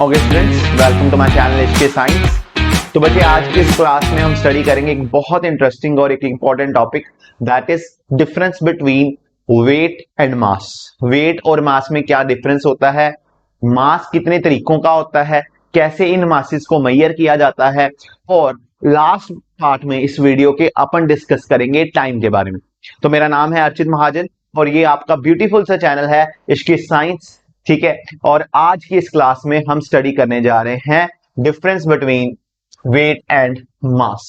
Okay students, welcome to my channel HK science. तो बच्चे, आज की इस क्लास में हम स्टडी करेंगे एक बहुत इंटरेस्टिंग और एक important topic, that is difference between weight and mass. Weight और मास में क्या डिफरेंस होता है, मास कितने तरीकों का होता है, कैसे इन मासेस को मेजर किया जाता है, और लास्ट पार्ट में इस वीडियो के अपन डिस्कस करेंगे टाइम के बारे में। तो मेरा नाम है अर्चित महाजन और ये आपका ब्यूटीफुल सा चैनल है एचके साइंस, ठीक है। और आज की इस क्लास में हम स्टडी करने जा रहे हैं difference between weight and mass.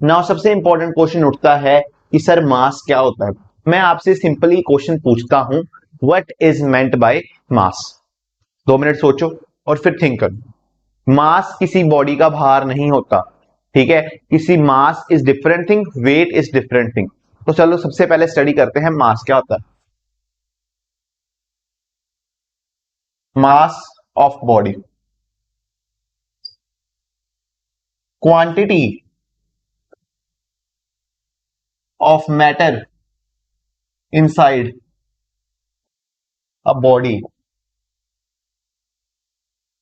Now सबसे इंपॉर्टेंट क्वेश्चन उठता है कि सर मास क्या होता है। मैं आपसे सिंपली क्वेश्चन पूछता हूं, what is meant by mass. 2 minute सोचो और फिर थिंक करो। मास किसी बॉडी का भार नहीं होता, ठीक है। किसी mass is different thing, weight is different thing. तो चलो सबसे पहले स्टडी करते हैं मास क्या होता है। मास of body, quantity of matter inside a body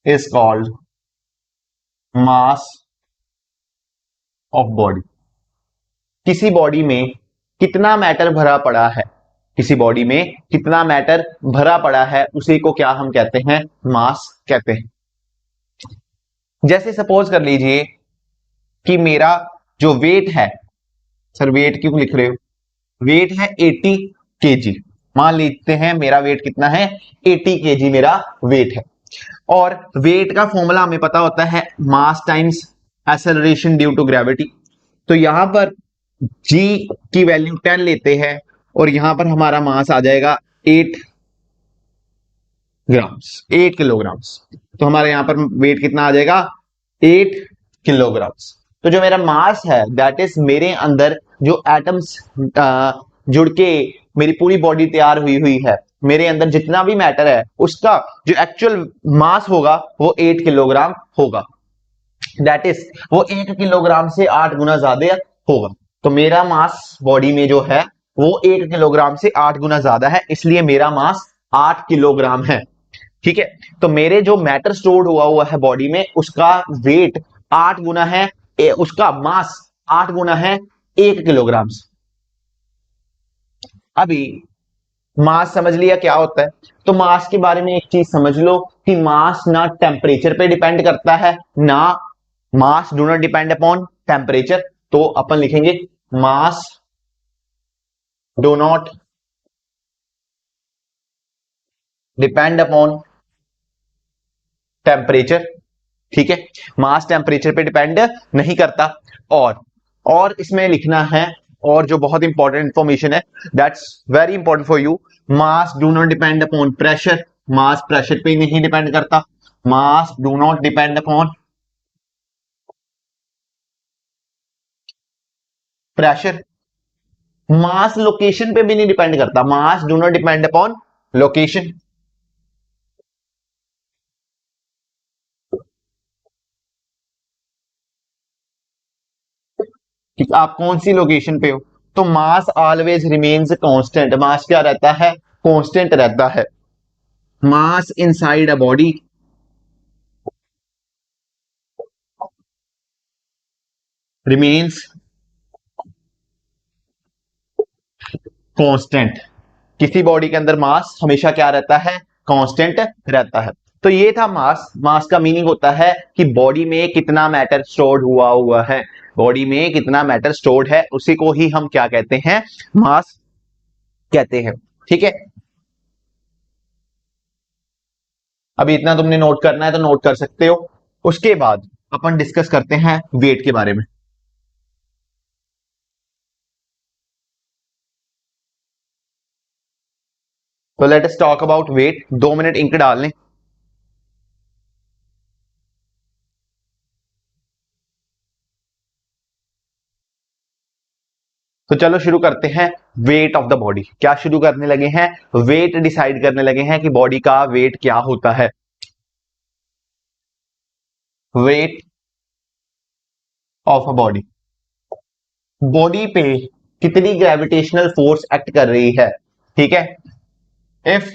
is called mass of body। किसी बॉडी में कितना मैटर भरा पड़ा है, किसी बॉडी में कितना मैटर भरा पड़ा है, उसी को क्या हम कहते हैं, मास कहते हैं। जैसे सपोज कर लीजिए कि मेरा जो वेट है, सर वेट क्यों लिख रहे हो, वेट है 80 केजी। मान लेते हैं मेरा वेट कितना है, 80 केजी मेरा वेट है। और वेट का फॉर्मूला हमें पता होता है, mass times acceleration due to gravity. तो यहां पर g की वैल्यू 10 लेते हैं और यहां पर हमारा मास आ जाएगा 8 ग्राम्स, 8 किलोग्राम्स। तो हमारे यहां पर वेट कितना आ जाएगा, 8 किलोग्राम्स। तो जो मेरा मास है दैट इज मेरे अंदर जो एटम्स जुड़ के मेरी पूरी बॉडी तैयार हुई हुई है, मेरे अंदर जितना भी मैटर है उसका जो एक्चुअल मास होगा वो 8 किलोग्राम होगा। दैट इज वो 1 किलोग्राम से 8 गुना ज्यादा होगा। तो मेरा मास बॉडी में जो है वो 1 किलोग्राम से 8 गुना ज्यादा है, इसलिए मेरा मास 8 किलोग्राम है, ठीक है। तो मेरे जो मैटर स्टोर्ड हुआ है बॉडी में, उसका वेट 8 गुना है, उसका मास 8 गुना है 1 किलोग्राम। अभी मास समझ लिया क्या होता है, तो मास के बारे में एक चीज समझ लो कि मास ना टेम्परेचर पे डिपेंड करता है, ना mass do not depend upon temperature. तो अपन लिखेंगे mass do not depend upon temperature, ठीक है। मास टेम्परेचर पे डिपेंड नहीं करता। और इसमें लिखना है, और जो बहुत इंपॉर्टेंट इंफॉर्मेशन है, that's very important for you, mass do not depend upon pressure. Mass pressure पे नहीं डिपेंड करता। Mass do not depend upon pressure. Mass location पे भी नहीं डिपेंड करता। Mass do not depend upon location. कि आप कौन सी लोकेशन पे हो। तो mass always remains constant. Mass क्या रहता है, कांस्टेंट रहता है। Mass inside a body remains constant. किसी बॉडी के अंदर मास हमेशा क्या रहता है, कांस्टेंट रहता है। तो ये था मास। मास का मीनिंग होता है कि बॉडी में कितना मैटर स्टोर्ड हुआ है, बॉडी में कितना मैटर स्टोर्ड है, उसी को ही हम क्या कहते हैं, मास कहते हैं, ठीक है। अभी इतना तुमने नोट करना है तो नोट कर सकते हो। उसके बाद अपन डिस्कस करते हैं वेट के बारे में। तो let us talk about weight. 2 minute ink डाल लें। तो चलो शुरू करते हैं। वेट ऑफ द बॉडी, क्या शुरू करने लगे हैं, वेट डिसाइड करने लगे हैं कि बॉडी का वेट क्या होता है। Wait of a body, body पे कितनी ग्रेविटेशनल फोर्स एक्ट कर रही है, ठीक है। If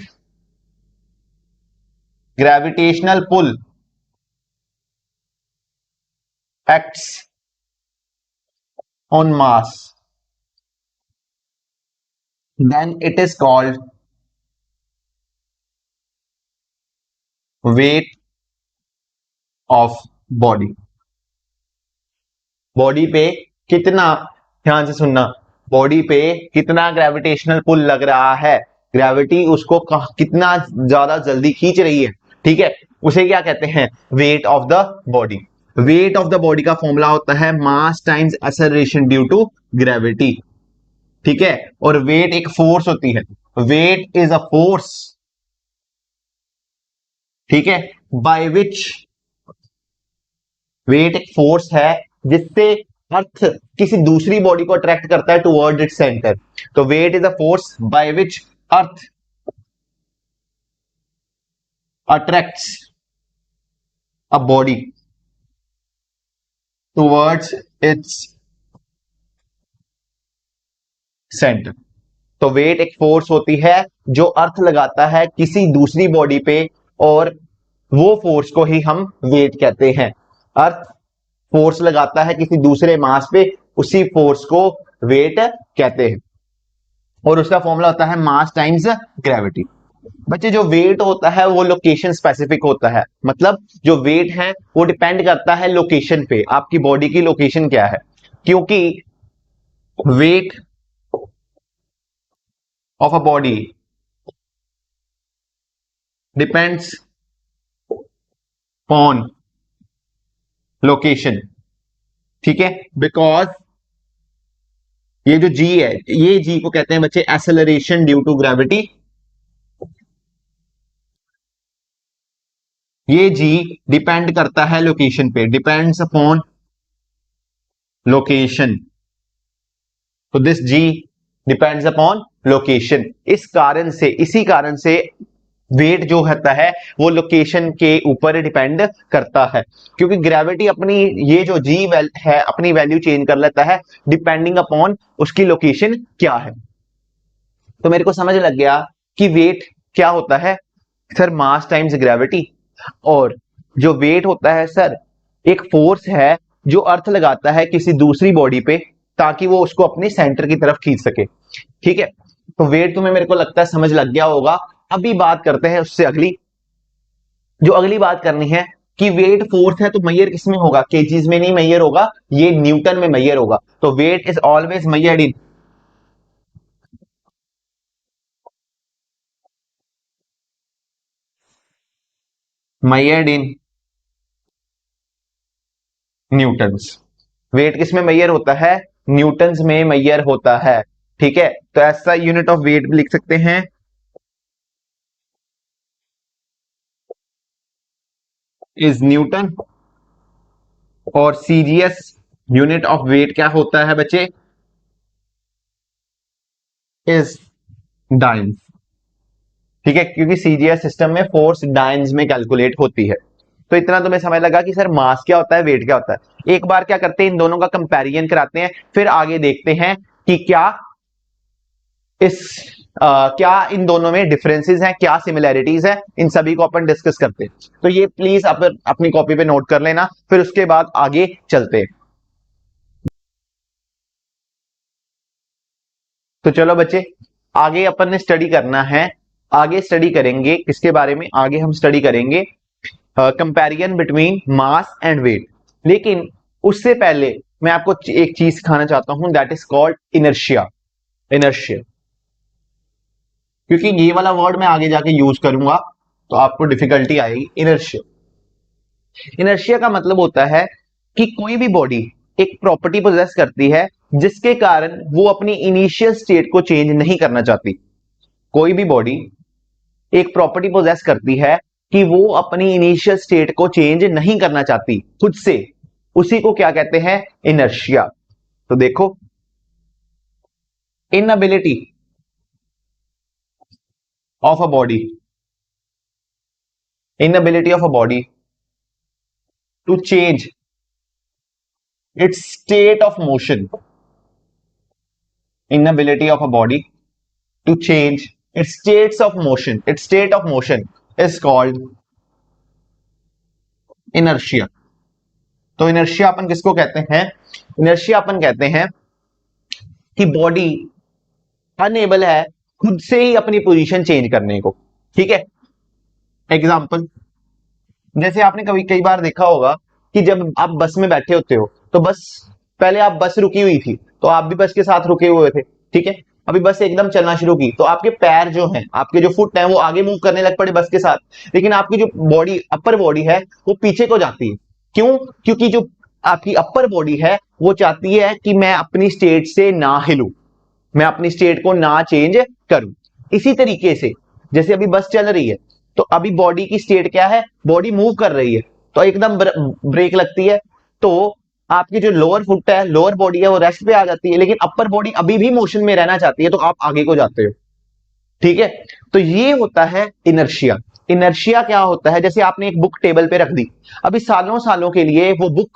gravitational pull acts on mass, then it is called weight of body. Body पे कितना, ध्यान से सुनना, बॉडी पे कितना ग्रेविटेशनल पुल लग रहा है, ग्रेविटी उसको कितना ज्यादा जल्दी खींच रही है, ठीक है, उसे क्या कहते हैं, weight of the body. Weight of the body का फॉर्मूला होता है mass times acceleration due to gravity, ठीक है. और वेट एक फोर्स होती है, वेट इज अ फोर्स, ठीक है, बाय विच, वेट एक फोर्स है जिससे अर्थ किसी दूसरी बॉडी को अट्रैक्ट करता है टुवर्ड इट्स सेंटर. तो weight is a force by which earth attracts a body towards its centre. तो वेट एक फोर्स होती है जो अर्थ लगाता है किसी दूसरी बॉडी पे, और वो फोर्स को ही हम वेट कहते हैं. अर्थ फोर्स लगाता है किसी दूसरे मास पे, उसी फोर्स को वेट कहते हैं, और उसका फॉर्मूला होता है मास टाइम्स ग्रेविटी. बच्चे जो वेट होता है वो लोकेशन स्पेसिफिक होता है, मतलब जो वेट है वो डिपेंड करता है लोकेशन पे, आपकी बॉडी की लोकेशन क्या है, क्योंकि wait of a body depends on location, ठीक है. बिकॉज ये जो जी है, ये जी को कहते हैं बच्चे एक्सेलरेशन ड्यू टू ग्रेविटी. ये जी डिपेंड करता है लोकेशन पे, डिपेंड्स अपॉन लोकेशन. तो this g depends upon location. इस कारण से, इसी कारण से वेट जो होता है वो लोकेशन के ऊपर डिपेंड करता है, क्योंकि ग्रेविटी अपनी ये जो जी है अपनी वैल्यू चेंज कर लेता है डिपेंडिंग अपॉन उसकी लोकेशन क्या है. तो मेरे को समझ लग गया कि वेट क्या होता है सर, मास टाइम्स ग्रेविटी. और जो वेट होता है सर, एक फोर्स है जो अर्थ लगाता है किसी दूसरी बॉडी पे ताकि वो उसको अपने सेंटर की तरफ खींच सके, ठीक है. तो वेट तुम्हें मेरे को लगता है समझ लग गया होगा. अभी बात करते हैं उससे अगली, जो अगली बात करनी है कि वेट फोर्स है तो मैयर किसमें होगा, केजीज में नहीं मैयर होगा, ये न्यूटन में मैयर होगा. तो weight is always measured in, measured in newtons. Weight किस में मैयर होता है, न्यूटन्स में मैयर होता है, ठीक है. तो ऐसा यूनिट ऑफ वेट भी लिख सकते हैं, इज न्यूटन. और सीजीएस यूनिट ऑफ वेट क्या होता है बच्चे, इज डाइंस, ठीक है, क्योंकि सीजीएस सिस्टम में फोर्स डाइंस में कैलकुलेट होती है. तो इतना तुम्हें समझ लगा कि सर मास क्या होता है, वेट क्या होता है. एक बार क्या करते हैं, इन दोनों का कंपैरिजन कराते हैं, फिर आगे देखते हैं कि क्या इस क्या इन दोनों में डिफरेंसेस हैं, क्या सिमिलैरिटीज है, इन सभी को अपन डिस्कस करते हैं. तो ये प्लीज अपनी कॉपी पे नोट कर लेना, फिर उसके बाद आगे चलते हैं. तो चलो बच्चे, आगे अपन ने स्टडी करना है. आगे स्टडी करेंगे किसके बारे में, आगे हम स्टडी करेंगे comparison between mass and weight. लेकिन उससे पहले मैं आपको एक चीज सिखाना चाहता हूं, that is called inertia. Inertia, क्योंकि ये वाला वर्ड मैं आगे जाके यूज करूंगा तो आपको डिफिकल्टी आएगी. इनर्शिया, इनर्शिया का मतलब होता है कि कोई भी बॉडी एक प्रॉपर्टी पोजेस करती है जिसके कारण वो अपनी इनिशियल स्टेट को चेंज नहीं करना चाहती. कोई भी बॉडी एक प्रॉपर्टी पोजेस करती है कि वो अपनी इनिशियल स्टेट को चेंज नहीं करना चाहती खुद से, उसी को क्या कहते हैं, इनर्शिया. तो देखो, inability of a body, inability of a body to change its state of motion, inability of a body to change its states of motion, its state of motion is called inertia. तो inertia अपन किसको कहते हैं? Inertia अपन कहते हैं कि body unable है खुद से ही अपनी पोजीशन चेंज करने को। ठीक है, एग्जाम्पल, जैसे आपने कभी कई बार देखा होगा कि जब आप बस में बैठे होते हो तो बस, पहले आप बस रुकी हुई थी तो आप भी बस के साथ रुके हुए थे। ठीक है, अभी बस एकदम चलना शुरू की तो आपके पैर जो हैं, आपके जो फुट हैं वो आगे मूव करने लग पड़े बस के साथ, लेकिन आपकी जो बॉडी, अपर बॉडी है, वो पीछे को जाती है। क्यों? क्योंकि जो आपकी अपर बॉडी है वो चाहती है कि मैं अपनी स्टेट से ना हिलूं, मैं अपनी स्टेट को ना चेंज करूं। इसी तरीके से जैसे अभी बस चल रही है तो अभी बॉडी की स्टेट क्या है? बॉडी मूव कर रही है तो एकदम ब्रेक लगती है, तो आपकी जो लोअर फुट है, लोअर बॉडी है, वो रेस्ट पे आ जाती है, लेकिन अपर बॉडी अभी भी मोशन में रहना चाहती है तो आप आगे को जाते हो। ठीक है, तो ये होता है इनर्शिया। इनर्शिया क्या होता है? जैसे आपने एक बुक टेबल पे रख दी, अभी सालों सालों के लिए वो बुक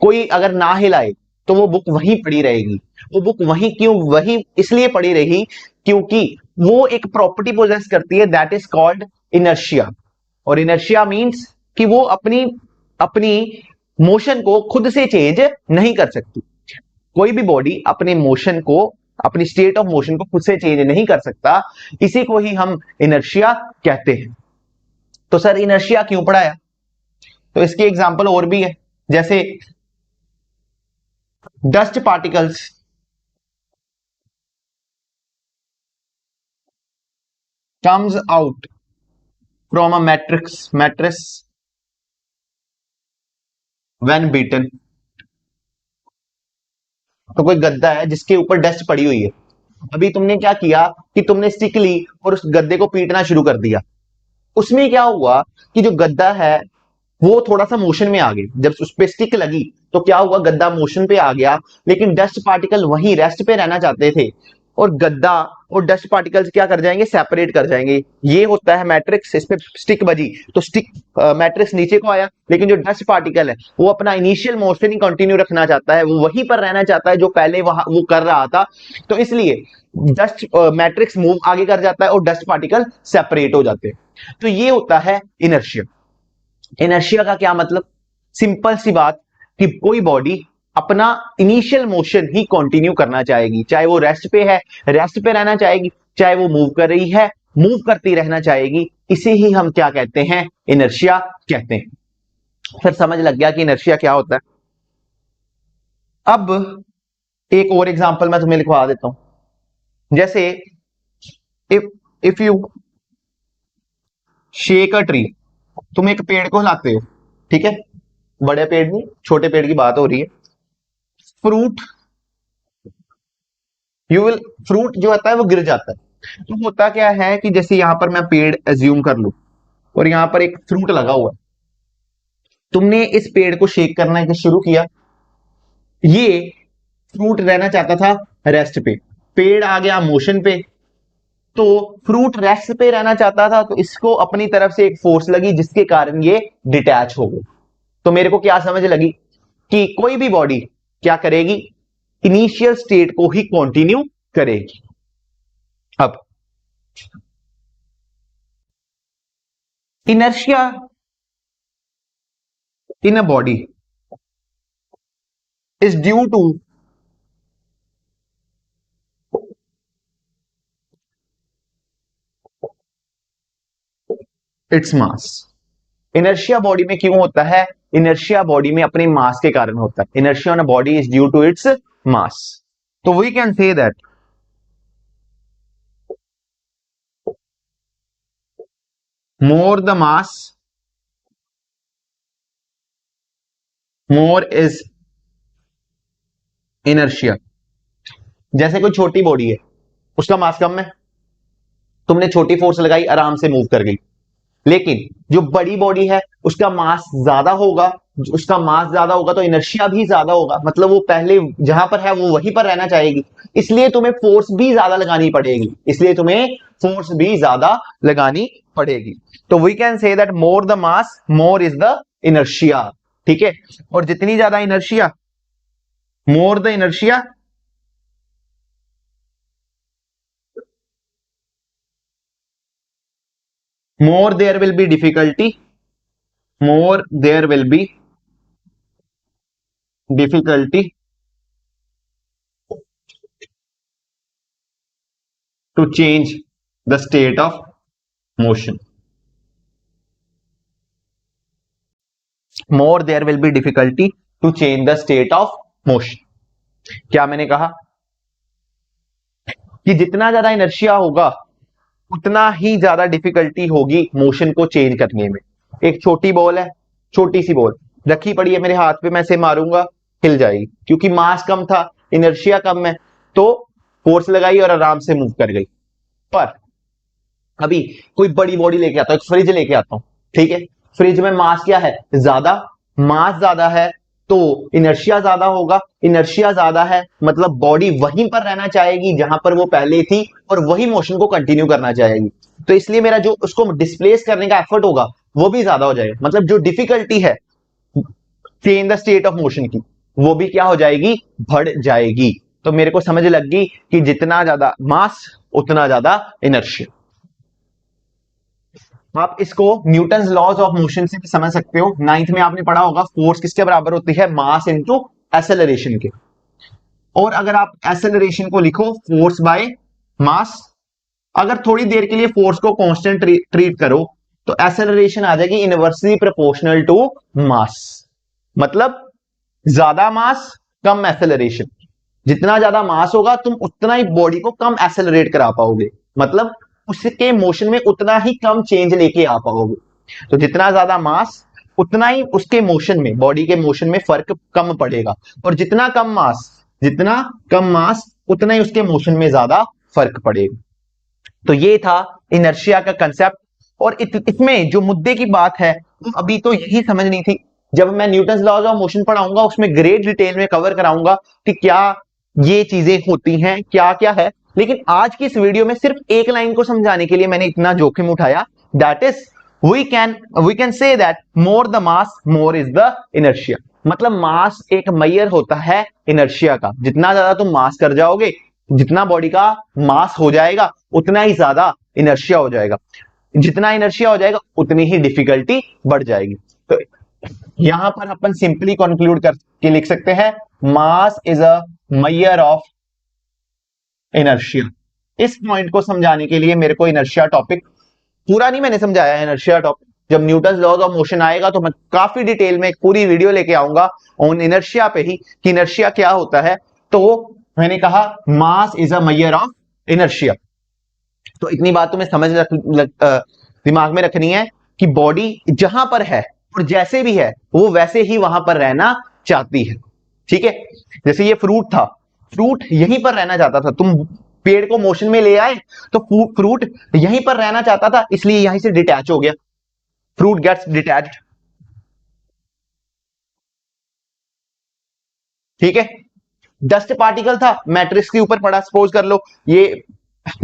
कोई अगर ना हिलाए तो वो बुक वहीं पड़ी रहेगी। वो बुक वहीं क्यों, वहीं इसलिए पड़ी रही क्योंकि वो एक प्रॉपर्टी पोजेस करती है, दैट इज कॉल्ड इनर्शिया। और इनर्शिया मींस कि वो अपनी अपनी मोशन को खुद से चेंज नहीं कर सकती। कोई भी बॉडी अपने मोशन को, अपनी स्टेट ऑफ मोशन को खुद से चेंज नहीं कर सकता, इसी को ही हम इनर्शिया कहते हैं। तो सर इनर्शिया क्यों पढ़ाया? तो इसकी एग्जांपल और भी है, जैसे dust particles comes out from a mattress when beaten। तो कोई गद्दा है जिसके ऊपर डस्ट पड़ी हुई है, अभी तुमने क्या किया कि तुमने स्टिक ली और उस गद्दे को पीटना शुरू कर दिया। उसमें क्या हुआ कि जो गद्दा है वो थोड़ा सा मोशन में आ गया, जब उस पे स्टिक लगी तो क्या हुआ, गद्दा मोशन पे आ गया, लेकिन डस्ट पार्टिकल वहीं रेस्ट पे रहना चाहते थे, और गद्दा और डस्ट पार्टिकल्स क्या कर जाएंगे, सेपरेट कर जाएंगे। ये होता है मैट्रिक्स, इस पे स्टिक बजी तो स्टिक, मैट्रिक्स नीचे को आया, लेकिन जो डस्ट पार्टिकल है वो अपना इनिशियल मोशन ही कंटिन्यू रखना चाहता है, वो वहीं पर रहना चाहता है जो पहले वहां वो कर रहा था। तो इसलिए डस्ट मैट्रिक्स मूव आगे कर जाता है और डस्ट पार्टिकल सेपरेट हो जाते हैं। तो ये होता है इनर्शिया। इनर्शिया का क्या मतलब? सिंपल सी बात कि कोई बॉडी अपना इनिशियल मोशन ही कंटिन्यू करना चाहेगी, चाहे वो रेस्ट पे है, रेस्ट पे रहना चाहेगी, चाहे वो मूव कर रही है, मूव करती रहना चाहेगी। इसे ही हम क्या कहते हैं? इनर्शिया कहते हैं। फिर समझ लग गया कि इनर्शिया क्या होता है। अब एक और एग्जांपल मैं तुम्हें लिखवा देता हूं। जैसे if if you shake a tree, तुम एक पेड़ को हिलाते हो, ठीक है, बड़े पेड़ नहीं, छोटे पेड़ की बात हो रही है। फ्रूट, यू विल, फ्रूट जो आता है वो गिर जाता है। तो होता क्या है कि जैसे यहां पर मैं पेड़ एज्यूम कर लूं और यहां पर एक फ्रूट लगा हुआ है, तुमने इस पेड़ को शेक करना शुरू किया, ये फ्रूट रहना चाहता था रेस्ट पे, पेड़ आ गया मोशन पे, तो फ्रूट रेस्ट पे रहना चाहता था तो इसको अपनी तरफ से एक फोर्स लगी जिसके कारण ये डिटैच हो गई। तो मेरे को क्या समझ लगी कि कोई भी बॉडी क्या करेगी, इनिशियल स्टेट को ही कंटिन्यू करेगी। अब inertia in a body is due to its mass। Inertia body में क्यों होता है? इनर्शिया बॉडी में अपने मास के कारण होता है। Inertia on a body is due to its mass. तो we can say that more the mass, more is inertia. जैसे कोई छोटी बॉडी है, उसका मास कम है, तुमने छोटी फोर्स लगाई, आराम से मूव कर गई, लेकिन जो बड़ी बॉडी है उसका मास ज्यादा होगा, उसका मास ज्यादा होगा तो इनर्शिया भी ज्यादा होगा, मतलब वो पहले जहां पर है वो वहीं पर रहना चाहेगी, इसलिए तुम्हें फोर्स भी ज्यादा लगानी पड़ेगी, इसलिए तुम्हें फोर्स भी ज्यादा लगानी पड़ेगी। तो we can say that more the mass more is the inertia. ठीक है, और जितनी ज्यादा inertia, more the inertia, more there will be difficulty, more there will be difficulty to change the state of motion. More there will be difficulty to change the state of motion. क्या मैंने कहा कि जितना ज्यादा inertia होगा उतना ही ज्यादा difficulty होगी मोशन को चेंज करने में। एक छोटी बॉल है, छोटी सी बॉल रखी पड़ी है मेरे हाथ पे, मैं इसे मारूंगा हिल जाएगी, क्योंकि मास कम था, इनर्शिया कम है, तो फोर्स लगाई और आराम से मूव कर गई। पर अभी कोई बड़ी बॉडी लेके आता हूं, एक फ्रिज लेके आता हूं, ठीक है, फ्रिज में मास क्या है, ज्यादा, मास ज्यादा है तो इनर्शिया ज्यादा होगा, इनर्शिया ज्यादा है मतलब बॉडी वहीं पर रहना चाहेगी जहां पर वो पहले थी और वही मोशन को कंटिन्यू करना चाहेगी। तो इसलिए मेरा जो उसको डिस्प्लेस करने का एफर्ट होगा वो भी ज्यादा हो जाएगा, मतलब जो डिफिकल्टी है change the state of motion की वो भी क्या हो जाएगी, बढ़ जाएगी। तो मेरे को समझ लग गई कि जितना ज्यादा मास उतना ज्यादा इनर्शिया। आप इसको न्यूटन्स लॉज ऑफ मोशन से भी समझ सकते हो। नाइन्थ में आपने पढ़ा होगा फोर्स किसके बराबर होती है, मास इनटू एक्सेलरेशन के। और अगर आप एक्सेलरेशन को लिखो फोर्स बाय मास, अगर थोड़ी देर के लिए फोर्स को कांस्टेंट ट्रीट करो तो एक्सेलरेशन आ जाएगी इनवर्सली प्रोपोर्शनल टू मास। मतलब ज्यादा मास कम एक्सेलरेशन, जितना ज्यादा मास होगा तुम उतना ही बॉडी को कम एक्सेलरेट करा पाओगे, मतलब उसके मोशन में उतना ही कम चेंज लेके आ पाओगे। तो जितना ज्यादा मास उतना ही उसके मोशन में, बॉडी के मोशन में फर्क कम पड़ेगा, और जितना कम मास, जितना कम मास उतना ही उसके मोशन में ज्यादा फर्क पड़ेगा। तो ये था इनर्शिया का कंसेप्ट। और इसमें जो मुद्दे की बात है वो अभी तो यही समझनी थी। जब मैं न्यूटन्स लॉज ऑफ मोशन पढ़ाऊंगा उसमें ग्रेट डिटेल में कवर कराऊंगा कि क्या ये चीजें होती हैं, क्या क्या है। लेकिन आज की इस वीडियो में सिर्फ एक लाइन को समझाने के लिए मैंने इतना जोखिम उठाया, that is we can say that more the mass more is the inertia. मतलब मास एक मैयर होता है इनर्शिया का, जितना ज्यादा तुम मास कर जाओगे, जितना बॉडी का मास हो जाएगा उतना ही ज्यादा इनर्शिया हो जाएगा, जितना इनर्शिया हो जाएगा उतनी ही डिफिकल्टी बढ़ जाएगी। तो यहां पर अपन सिंपली कंक्लूड करके लिख सकते हैं mass is a measure of inertia. इस पॉइंट को समझाने के लिए मेरे को इनर्शिया टॉपिक पूरा नहीं मैंने समझाया, इनर्शिया टॉपिक जब न्यूटन्स लॉज ऑफ मोशन आएगा तो मैं काफी डिटेल में एक पूरी वीडियो लेके आऊंगा ऑन इनर्शिया पे ही कि इनर्शिया क्या होता है। तो मैंने कहा mass is a measure of inertia. तो इतनी बात तुम्हें समझ दिमाग में रखनी है कि बॉडी जहां पर है और जैसे भी है वो वैसे ही वहां पर रहना चाहती है। ठीक है, जैसे ये फ्रूट था, फ्रूट यहीं पर रहना चाहता था, तुम पेड़ को मोशन में ले आए तो फ्रूट यहीं पर रहना चाहता था, इसलिए यहीं से डिटैच हो गया, फ्रूट गेट्स डिटैच्ड। ठीक है, डस्ट पार्टिकल था मैट्रिक्स के ऊपर पड़ा, सपोज कर लो ये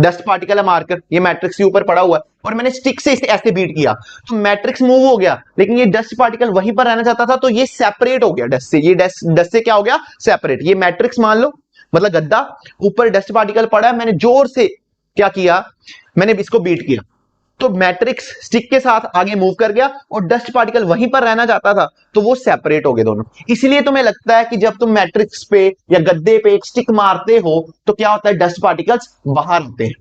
डस्ट पार्टिकल है मार्कर, ये मैट्रिक्स के ऊपर पड़ा हुआ है और मैंने स्टिक से इसे ऐसे बीट किया तो मैट्रिक्स मूव हो गया, लेकिन ये डस्ट पार्टिकल वहीं पर रहना चाहता था तो ये सेपरेट हो गया डस्ट से। ये डस्ट से क्या हो गया, सेपरेट। ये मैट्रिक्स मान लो, मतलब गद्दा, ऊपर डस्ट पार्टिकल पड़ा है, मैंने जोर से क्या किया, मैंने इसको बीट किया तो मैट्रिक्स स्टिक के साथ आगे मूव कर गया और डस्ट पार्टिकल वहीं पर रहना चाहता था तो वो सेपरेट हो गए दोनों। इसलिए तुम्हें लगता है कि जब तुम मैट्रिक्स पे या गद्दे पे एक स्टिक मारते हो तो क्या होता है, डस्ट पार्टिकल्स बाहर होते हैं।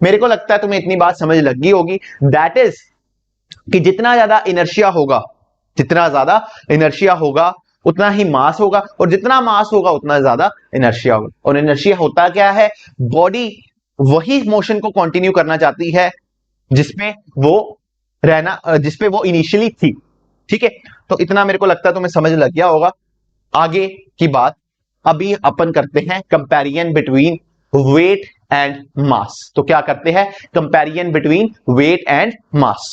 मेरे को लगता है तुम्हें इतनी बात समझ लग गई होगी, दैट इज कि जितना ज्यादा इनर्शिया होगा, जितना ज्यादा इनर्शिया होगा उतना ही मास होगा, और जितना मास होगा उतना ज्यादा इनर्शिया होगा। और इनर्शिया होता क्या है, बॉडी वही मोशन को कंटिन्यू करना चाहती है जिसपे वो जिसपे वो इनिशियली थी। ठीक है, तो इतना मेरे को लगता है तुम्हें समझ लग गया होगा। आगे की बात अभी अपन करते हैं comparison between weight and mass. तो क्या करते हैं, comparison between weight and mass.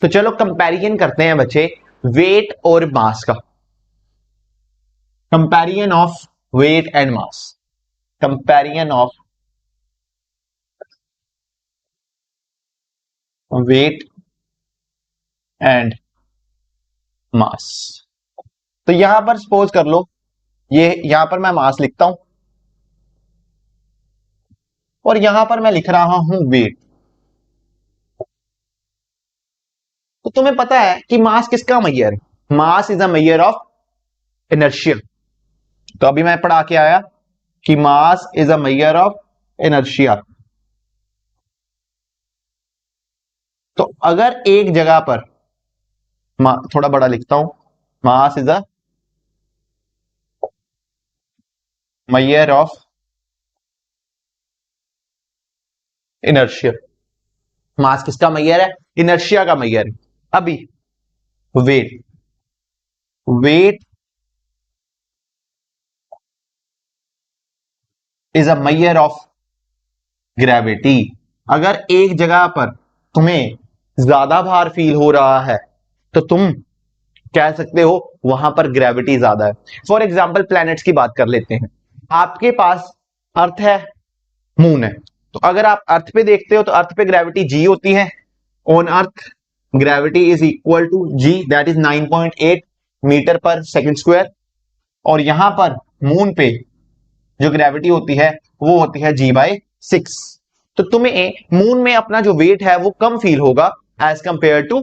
तो चलो कंपैरिजन करते हैं बच्चे वेट और मास का। Comparison of weight and mass, comparison of weight and mass. तो यहां पर सपोज कर लो, ये यहां पर मैं मास लिखता हूं और यहां पर मैं लिख रहा हूं वेट। तो तुम्हें पता है कि मास किसका मैयर है? Mass is a measure of inertia. तो अभी मैं पढ़ा के आया कि mass is a measure of inertia. तो अगर एक जगह पर थोड़ा बड़ा लिखता हूं, mass is a measure of inertia. Mass किसका मैयर है? इनर्शिया का मैयर है। अभी weight, weight is a measure of gravity. अगर एक जगह पर तुम्हें ज्यादा भार फील हो रहा है तो तुम कह सकते हो वहां पर ग्रेविटी ज्यादा है। फॉर एग्जाम्पल प्लैनेट्स की बात कर लेते हैं। आपके पास अर्थ है, मून है। तो अगर आप अर्थ पे देखते हो तो अर्थ पे ग्रेविटी जी होती है। On earth gravity is equal to g, that is 9.8 metre per second square. और यहां पर मून पे जो ग्रेविटी होती है वो होती है G/6। तो तुम्हें मून में अपना जो वेट है वो कम फील होगा as compared to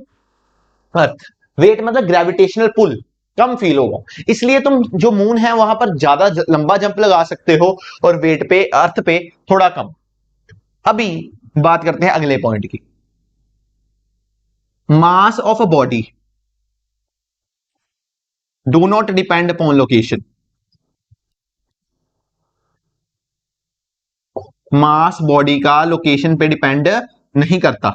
earth. Weight मतलब ग्रेविटेशनल पुल कम फील होगा, इसलिए तुम जो मून है वहां पर ज्यादा लंबा जंप लगा सकते हो और वेट पे अर्थ पे थोड़ा कम। अभी बात करते हैं अगले पॉइंट की। Mass of a body do not depend upon location. Mass body का लोकेशन पे डिपेंड नहीं करता।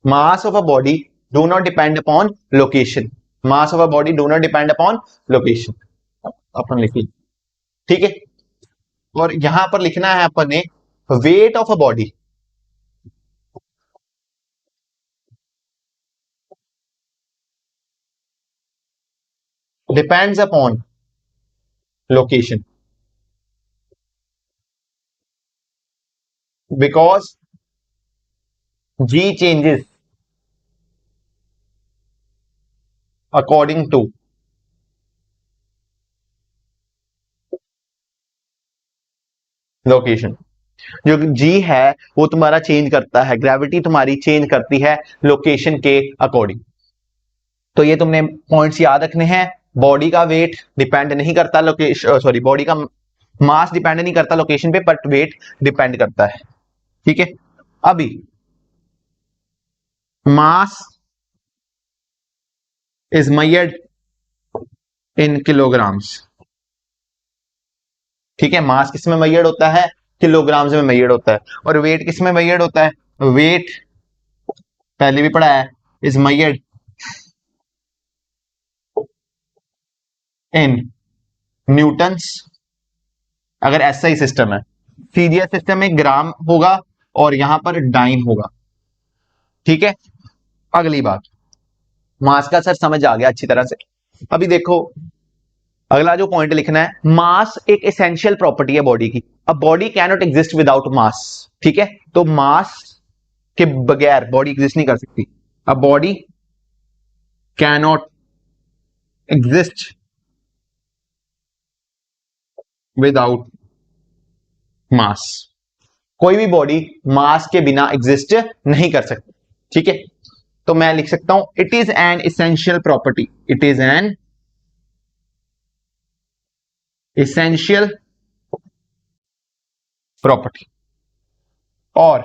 Mass of a body do not depend upon location. Mass of a body do not depend upon location. अपन लिख ली, ठीक है। और यहां पर लिखना है अपन ने weight of a body depends upon location because g changes according to location. जो जी है वो तुम्हारा चेंज करता है, ग्रेविटी तुम्हारी चेंज करती है लोकेशन के अकॉर्डिंग। तो ये तुमने पॉइंट्स याद रखने हैं। बॉडी का वेट डिपेंड नहीं करता लोकेशन, सॉरी बॉडी का मास डिपेंड नहीं करता लोकेशन पे, बट वेट डिपेंड करता है, ठीक है। अभी mass is measured in kilograms, ठीक है। मास किस में मेजर्ड होता है? किलोग्राम्स में मेजर्ड होता है। और वेट किस में मेजर्ड होता है? वेट पहले भी पढ़ा है, इज मेजर्ड इन न्यूटन्स। अगर ऐसा ही सिस्टम है, सीजीएस सिस्टम में ग्राम होगा और यहां पर डाइन होगा, ठीक है। अगली बात, मास का सर समझ आ गया अच्छी तरह से। अभी देखो अगला जो पॉइंट लिखना है, मास एक एसेंशियल प्रॉपर्टी है बॉडी की। अब body can not exist without mass, ठीक है। तो मास के बगैर बॉडी एग्जिस्ट नहीं कर सकती। अब body can not exist without mass. कोई भी बॉडी मास के बिना एग्जिस्ट नहीं कर सकती, ठीक है। तो मैं लिख सकता हूं it is an essential property, it is an essential property. और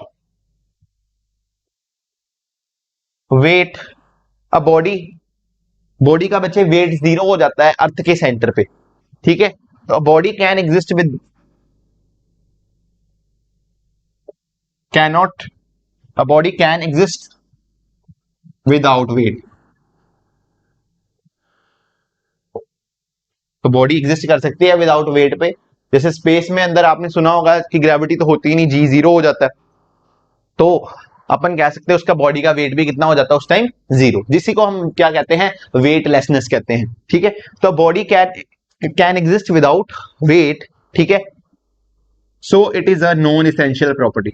वेट, अ बॉडी, बॉडी का बच्चे वेट जीरो हो जाता है अर्थ के सेंटर पे, ठीक है। तो body can exist with, can not, a body can exist without weight. तो बॉडी एग्जिस्ट कर सकती है विदाउट वेट पे। जैसे स्पेस में अंदर आपने सुना होगा कि ग्रेविटी तो होती ही नहीं, जी जीरो हो जाता है। तो अपन कह सकते हैं उसका बॉडी का वेट भी कितना हो जाता है उस टाइम? जीरो, जिसी को हम क्या कहते हैं? वेटलेसनेस कहते हैं, ठीक है। तो body can can exist without weight, ठीक है। So it is a non essential property.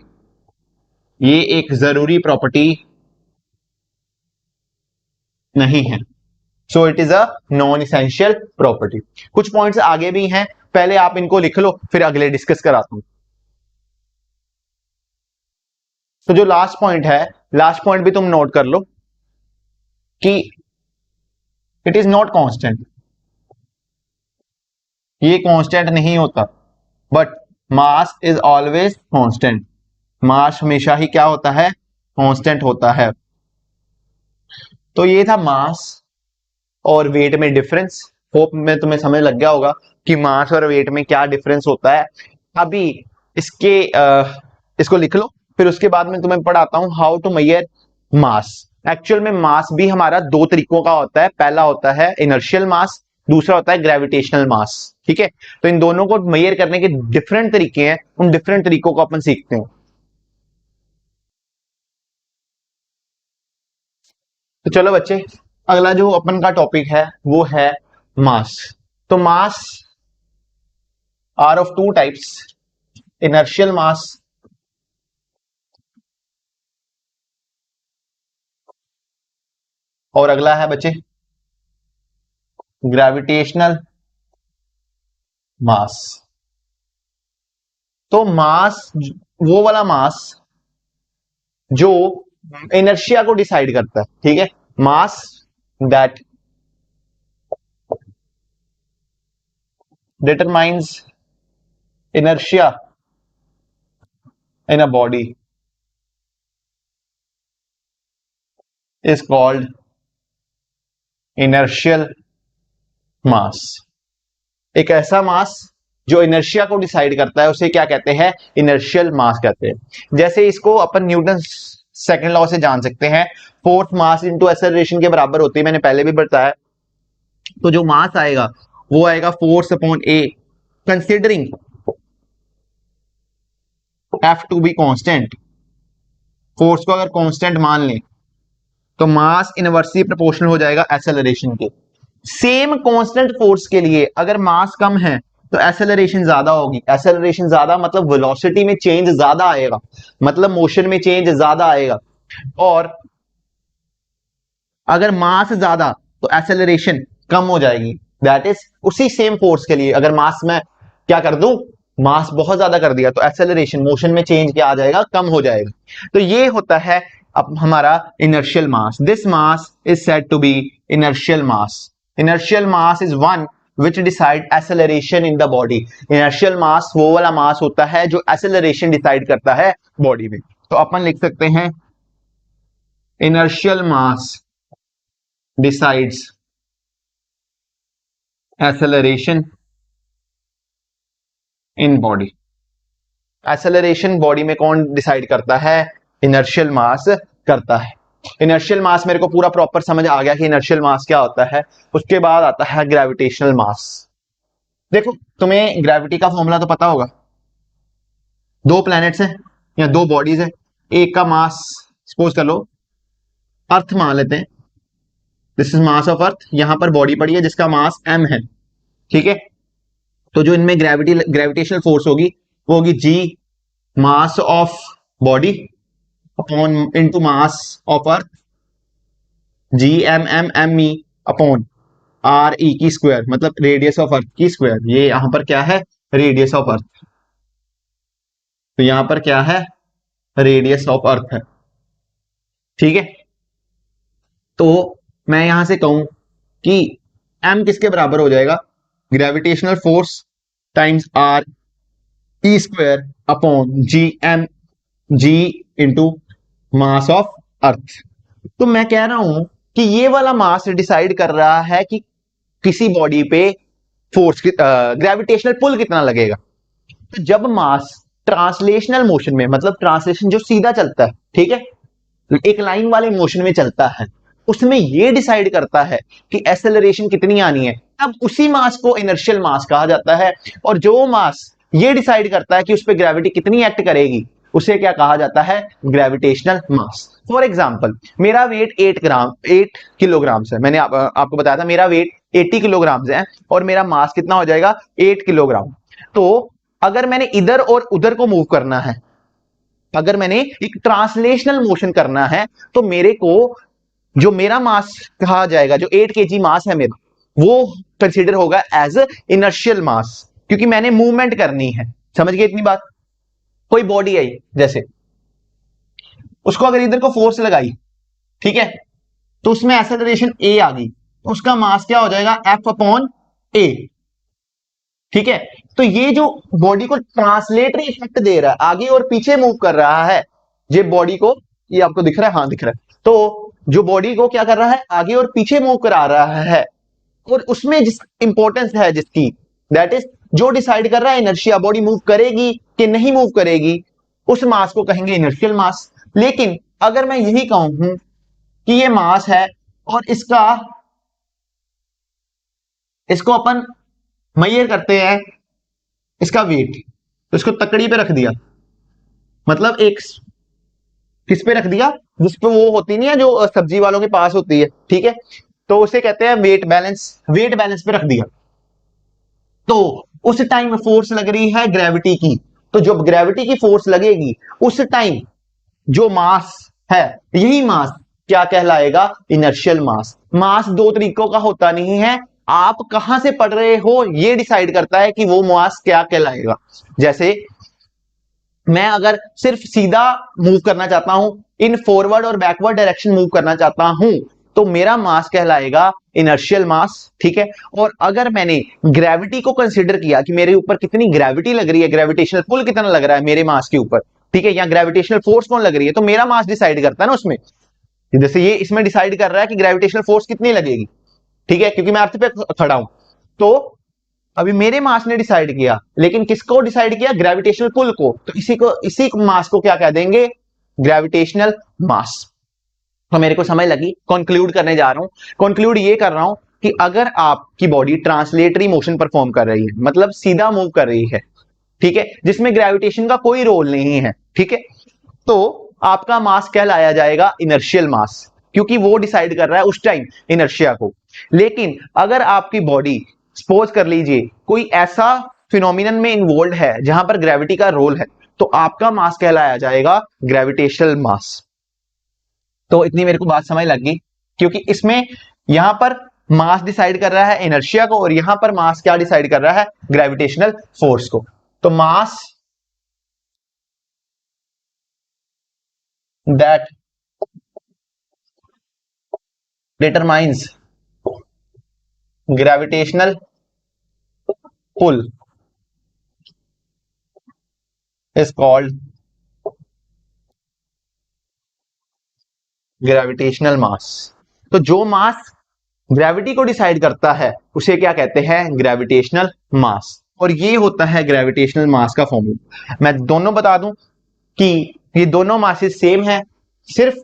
ये एक जरूरी प्रॉपर्टी नहीं है। So it is a non essential property. कुछ पॉइंट्स आगे भी हैं, पहले आप इनको लिख लो फिर अगले डिस्कस कराता हूं। तो जो लास्ट पॉइंट है, लास्ट पॉइंट भी तुम नोट कर लो कि इट इज नॉट कांस्टेंट, ये कांस्टेंट नहीं होता, but mass is always constant, mass हमेशा ही क्या होता है, कांस्टेंट होता है। तो ये था मास और वेट में डिफरेंस। होप में तुम्हें समझ लग गया होगा कि मास और वेट में क्या डिफरेंस होता है। अभी इसके इसको लिख लो, फिर उसके बाद में तुम्हें पढ़ाता हूं how to measure mass. Actual में मास भी हमारा दो तरीकों का होता है, पहला होता है इनर्शियल मास, दूसरा होता है ग्रेविटेशनल मास। ठीक है, तो इन दोनों को मेजर करने के डिफरेंट तरीके हैं, उन डिफरेंट तरीकों को अपन सीखते हैं। तो चलो बच्चे, अगला जो अपन का टॉपिक है वो है मास। तो mass are of two types, inertial mass और अगला है बच्चे ग्रेविटेशनल मास। तो मास वो वाला मास जो इनर्शिया को डिसाइड करता है, ठीक है, मास that determines inertia in a body is called inertial mass। एक ऐसा मास जो इनर्शिया को डिसाइड करता है उसे क्या कहते हैं, इनर्शियल मास कहते हैं। जैसे इसको अपन न्यूटन सेकंड लॉ से जान सकते हैं, फोर्स मास इनटू एक्सेलरेशन के बराबर होती है, मैंने पहले भी बताया। तो जो मास आएगा वो आएगा force upon A, considering F to be constant. Force को अगर कांस्टेंट मान लें तो मास इनवर्सली प्रोपोर्शनल हो जाएगा एक्सेलरेशन के। सेम कांस्टेंट फोर्स के लिए अगर मास कम है तो एक्सेलरेशन ज्यादा होगी, एक्सेलरेशन ज्यादा मतलब वेलोसिटी में चेंज ज्यादा आएगा, मतलब मोशन में चेंज ज्यादा आएगा। और अगर मास ज्यादा तो एक्सेलरेशन कम हो जाएगी। दैट इज उसी सेम फोर्स के लिए अगर मास में क्या कर दूं, मास बहुत ज्यादा कर दिया तो एक्सेलरेशन मोशन में चेंज क्या आ जाएगा, कम हो जाएगा। तो ये होता है अब हमारा inertial mass. This mass is said to be inertial mass. Inertial mass is one which decide acceleration in the body. Inertial mass वो वाला मास होता है जो एक्सेलरेशन डिसाइड करता है बॉडी में। तो अपन लिख सकते हैं inertial mass decides acceleration in body। Acceleration body में कौन डिसाइड करता है, इनर्शियल मास करता है। इनर्शियल मास मेरे को पूरा प्रॉपर समझ आ गया कि इनर्शियल मास क्या होता है। उसके बाद आता है ग्रेविटेशनल मास। देखो तुम्हें ग्रेविटी का फॉर्मूला तो पता होगा, दो प्लैनेट्स हैं या दो बॉडीज है, एक का मास सपोज कर लो अर्थ मान लेते हैं, दिस इज मास ऑफ अर्थ, यहां पर बॉडी पड़ी है जिसका मास m है, ठीक है। तो जो इनमें ग्रेविटेशनल फोर्स होगी वो होगी G mass of body upon into mass of earth, G M E upon R E की स्क्वायर, मतलब रेडियस ऑफ अर्थ की स्क्वायर। ये यहां पर क्या है, रेडियस ऑफ अर्थ। तो यहां पर क्या है, रेडियस ऑफ अर्थ है, ठीक है। तो मैं यहां से कहूं कि m किसके बराबर हो जाएगा, gravitational force times r e square upon g into mass of earth. तो मैं कह रहा हूं कि ये वाला मास डिसाइड कर रहा है कि किसी बॉडी पे फोर्स ग्रेविटेशनल पुल कितना लगेगा। तो जब मास ट्रांसलेशनल मोशन में, मतलब ट्रांसलेशन जो सीधा चलता है, ठीक है, एक लाइन वाले मोशन में चलता है, उसमें यह डिसाइड करता है कि एक्सेलरेशन कितनी आनी है, तब उसी मास को इनर्शियल मास कहा जाता है। और जो मास ये डिसाइड करता है कि उस पर ग्रेविटी कितनी एक्ट करेगी उसे क्या कहा जाता है, ग्रेविटेशनल मास। फॉर एग्जाम्पल मेरा वेट 8 किलोग्राम है, मैंने आपको बताया था मेरा वेट 80 किलोग्राम है और मेरा मास कितना हो जाएगा 8 किलोग्राम। तो अगर मैंने इधर और उधर को मूव करना है, अगर मैंने एक ट्रांसलेशनल मोशन करना है, तो मेरे को जो मेरा मास कहा जाएगा, जो 8 केजी मास है मेरा, वो कंसीडर होगा एज इनर्शियल मास, क्योंकि मैंने मूवमेंट करनी है। समझ गए इतनी बात। कोई बॉडी आई, जैसे उसको अगर इधर को फोर्स लगाई, ठीक है, तो उसमें एक्सेलरेशन ए आ गई, तो उसका मास क्या हो जाएगा, एफ अपॉन ए। ठीक है, तो ये जो बॉडी को ट्रांसलेटरी इफेक्ट दे रहा है, आगे और पीछे मूव कर रहा है, ये बॉडी को, ये आपको दिख रहा है, हाँ दिख रहा है, तो जो बॉडी को क्या कर रहा है, आगे और पीछे मूव करा रहा है, और उसमें जिस इंपॉर्टेंस है जिसकी, दैट इज जो डिसाइड कर रहा है इनर्शिया, बॉडी मूव करेगी कि नहीं मूव करेगी, उस मास को कहेंगे इनर्शियल मास। लेकिन अगर मैं यही कहूं कि ये मास है और इसको अपन मेजर करते हैं इसका वेट, तो इसको तकड़ी पे रख दिया, मतलब एक किस पे रख दिया, जिस पे वो होती नहीं है जो सब्जी वालों के पास होती है, ठीक है, तो उसे कहते हैं वेट बैलेंस, वेट बैलेंस पे रख दिया, तो उस टाइम फोर्स लग रही है ग्रेविटी की, तो जब ग्रेविटी की फोर्स लगेगी उस टाइम जो मास है, यही मास क्या कहलाएगा, इनर्शियल मास। मास दो तरीकों का होता नहीं है, आप कहां से पढ़ रहे हो ये डिसाइड करता है कि वो मास क्या कहलाएगा। जैसे मैं अगर सिर्फ सीधा मूव करना चाहता हूं, इन फॉरवर्ड और बैकवर्ड डायरेक्शन मूव करना चाहता हूं, तो मेरा मास कहलाएगा इनर्शियल मास। ठीक है, और अगर मैंने ग्रेविटी को कंसीडर किया कि मेरे ऊपर कितनी ग्रेविटी लग रही है, ग्रेविटेशनल पुल कितना लग रहा है मेरे मास के ऊपर, ठीक है, या ग्रेविटेशनल फोर्स कौन लग रही है, तो मेरा मास डिसाइड करता है ना उसमें, जैसे ये इसमें डिसाइड कर रहा है कि ग्रेविटेशनल फोर्स कितनी लगेगी, ठीक है, क्योंकि मैं अर्थ पे खड़ा हूं, तो अभी मेरे मास ने डिसाइड किया, लेकिन किसको डिसाइड किया, ग्रेविटेशनल पुल को, तो इसी मास को क्या कह देंगे, ग्रेविटेशनल मास। तो मेरे को समझ लगी, कंक्लूड करने जा रहा हूं, कंक्लूड ये कर रहा हूं कि अगर आपकी बॉडी ट्रांसलेटरी मोशन परफॉर्म कर रही है, मतलब सीधा मूव कर रही है, ठीक है, जिसमें ग्रेविटेशन का कोई रोल नहीं है, ठीक है, तो आपका मास कहलाया जाएगा इनर्शियल मास, क्योंकि वो डिसाइड कर रहा है उस टाइम इनर्शिया को। लेकिन अगर आपकी बॉडी, सपोज कर लीजिए कोई ऐसा फिनोमिनन में इन्वॉल्व है जहां पर ग्रेविटी का रोल है, तो आपका मास कहलाया जाएगा ग्रेविटेशनल मास। तो इतनी मेरे को बात समझ लग गई, क्योंकि इसमें यहां पर मास डिसाइड कर रहा है इनर्शिया को, और यहां पर मास क्या डिसाइड कर रहा है, ग्रेविटेशनल फोर्स को। तो mass that determines gravitational pull is called gravitational mass. तो जो मास ग्रेविटी को डिसाइड करता है उसे क्या कहते हैं, ग्रेविटेशनल मास। और ये होता है ग्रेविटेशनल मास का फॉर्मूला। मैं दोनों बता दूं कि ये दोनों मासेस सेम है, सिर्फ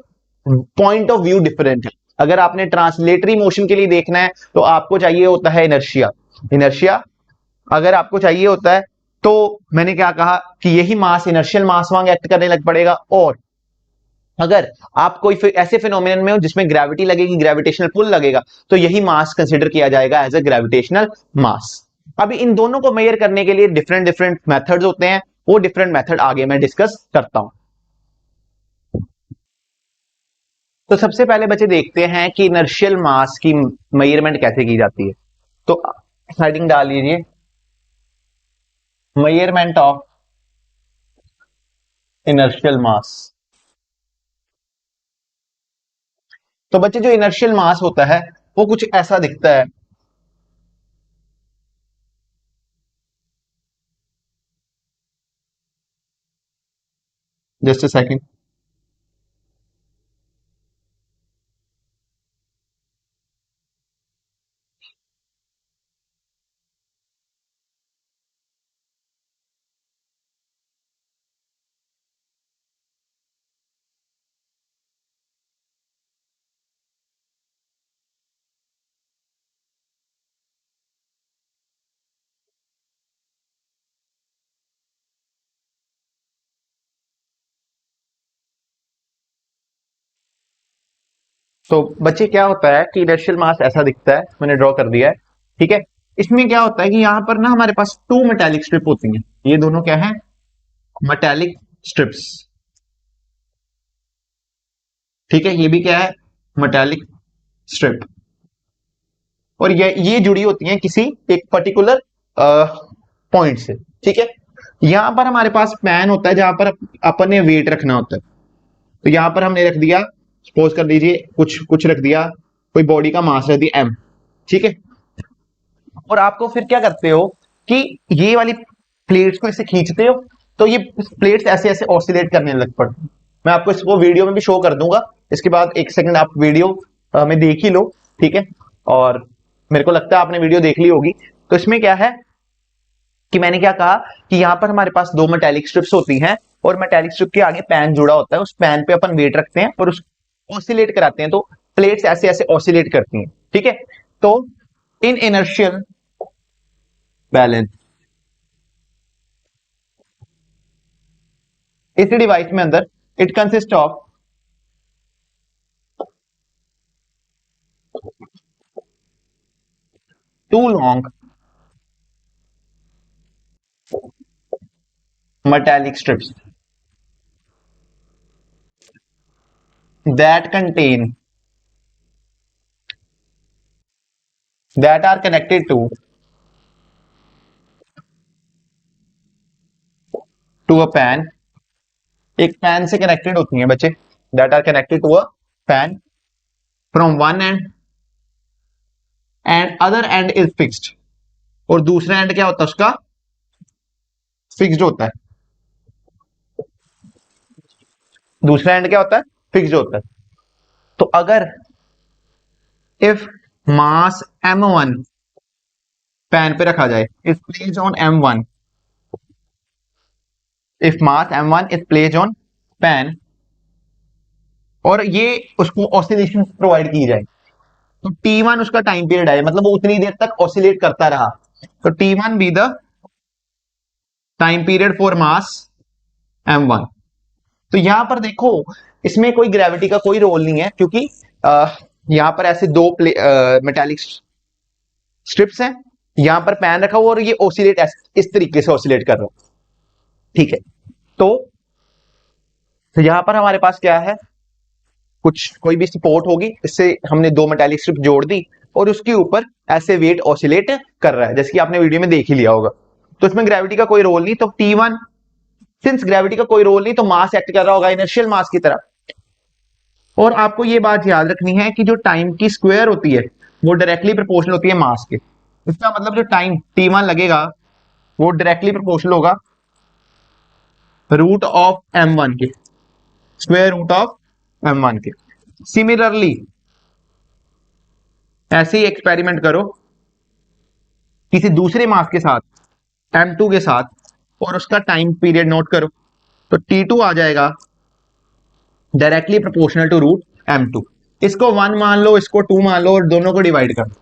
पॉइंट ऑफ व्यू डिफरेंट है। अगर आपने ट्रांसलेटरी मोशन के लिए देखना है तो आपको चाहिए होता है इनर्शिया, इनर्शिया अगर आपको चाहिए होता है तो मैंने क्या कहा कि यही मास इनर्शियल मास वांग एक्ट करने लग पड़ेगा। और अगर आप कोई ऐसे फिनोमिनन में हो जिसमें ग्रेविटी लगेगी, ग्रेविटेशनल पुल लगेगा, तो यही मास कंसीडर किया जाएगा एज अ ग्रेविटेशनल मास। अभी इन दोनों को मेजर करने के लिए डिफरेंट डिफरेंट मेथड्स होते हैं, वो डिफरेंट मेथड आगे मैं डिस्कस करता हूं। तो सबसे पहले बच्चे देखते हैं कि इनर्शियल मास की मेजरमेंट कैसे की जाती है। तो हेडिंग डाल लीजिए, मेजरमेंट ऑफ इनर्शियल मास। तो बच्चे जो इनर्शियल मास होता है वो कुछ ऐसा दिखता है। Just a second. तो बच्चे क्या होता है कि इनर्शियल मास ऐसा दिखता है, मैंने ड्रॉ कर दिया है, ठीक है। इसमें क्या होता है कि यहां पर ना हमारे पास टू मेटालिक स्ट्रिप होती हैं, ये दोनों क्या है, मेटालिक स्ट्रिप्स, ठीक है, ये भी क्या है, मेटालिक स्ट्रिप। और ये जुड़ी होती हैं किसी एक पर्टिकुलर पॉइंट से, ठीक है। यहां पर हमारे पास पैन होता है जहां पर अपन ने वेट रखना होता है, तो यहां पर हमने रख दिया, सपोज कर लीजिए कुछ कुछ रख दिया, कोई बॉडी का मास रख दिया एम, ठीक है। और आपको फिर क्या करते हो कि ये वाली प्लेट्स को ऐसे खींचते हो, तो ये प्लेट्स ऐसे ऐसे ऑसिलेट करने लग पड़ती। मैं आपको इसको वीडियो में भी शो कर दूंगा, इसके बाद एक सेकंड आप वीडियो में देख ही लो, ठीक है। और मेरे को लगता है आपने वीडियो देख ली होगी। तो इसमें क्या है कि मैंने क्या कहा कि यहां पर हमारे पास दो मेटेलिक स्ट्रिप्स होती हैं, और मेटेलिक स्ट्रिप के आगे पैन जुड़ा होता है, उस पैन पे अपन वेट रखते हैं और उस ऑसिलेट कराते हैं, तो प्लेट्स ऐसे ऐसे ऑसिलेट करती हैं, ठीक है। तो इन इनर्शियल बैलेंस इस डिवाइस में अंदर it consist of two long metallic strips that contain that are connected to a pan, एक पैन से कनेक्टेड होती हैं बच्चे, that are connected to a pan from one end and other end is fixed, और दूसरा एंड क्या होता है उसका फिक्स्ड होता है, दूसरा एंड क्या होता है फिक्स्ड होता है। तो अगर इफ मास m1 पैन पे रखा जाए, is placed on m1, if mass m1 is placed on pan, और ये उसको ऑसिलेशन प्रोवाइड की जाए, तो T1 उसका टाइम पीरियड है, मतलब वो उतनी देर तक ऑसिलेट करता रहा, तो T1 be the time period for mass M1। तो यहां पर देखो इसमें कोई ग्रेविटी का कोई रोल नहीं है, क्योंकि यहां पर ऐसे दो मेटालिक स्ट्रिप्स हैं, यहां पर पैन रखा हुआ और ये ऑसिलेट इस तरीके से ऑसिलेट कर रहा है, ठीक है। तो यहां पर हमारे पास क्या है, कुछ कोई भी सपोर्ट होगी, इससे हमने दो मेटालिक स्ट्रिप जोड़ दी और उसके ऊपर ऐसे वेट ऑसिलेट कर रहा है, जैसे कि आपने वीडियो में देख ही लिया होगा। तो इसमें ग्रेविटी का कोई रोल नहीं, तो T1 सिंस ग्रेविटी का कोई रोल नहीं, तो मास एक्ट कर रहा होगा इनर्शियल मास की तरह। और आपको ये बात याद रखनी है कि जो टाइम की स्क्वायर होती है वो डायरेक्टली प्रोपोर्शनल होती है मास के। इसका मतलब जो टाइम T1 लगेगा वो डायरेक्टली प्रोपोर्शनल होगा रूट ऑफ M1 के, स्क्वायर रूट ऑफ M1 के। सिमिलरली ऐसे ही एक्सपेरिमेंट करो किसी दूसरे मास के साथ, M2 के साथ, और उसका टाइम पीरियड नोट करो, तो T2 आ जाएगा directly proportional to root M2। इसको 1 मान लो, इसको 2 मान लो, और दोनों को डिवाइड कर दो,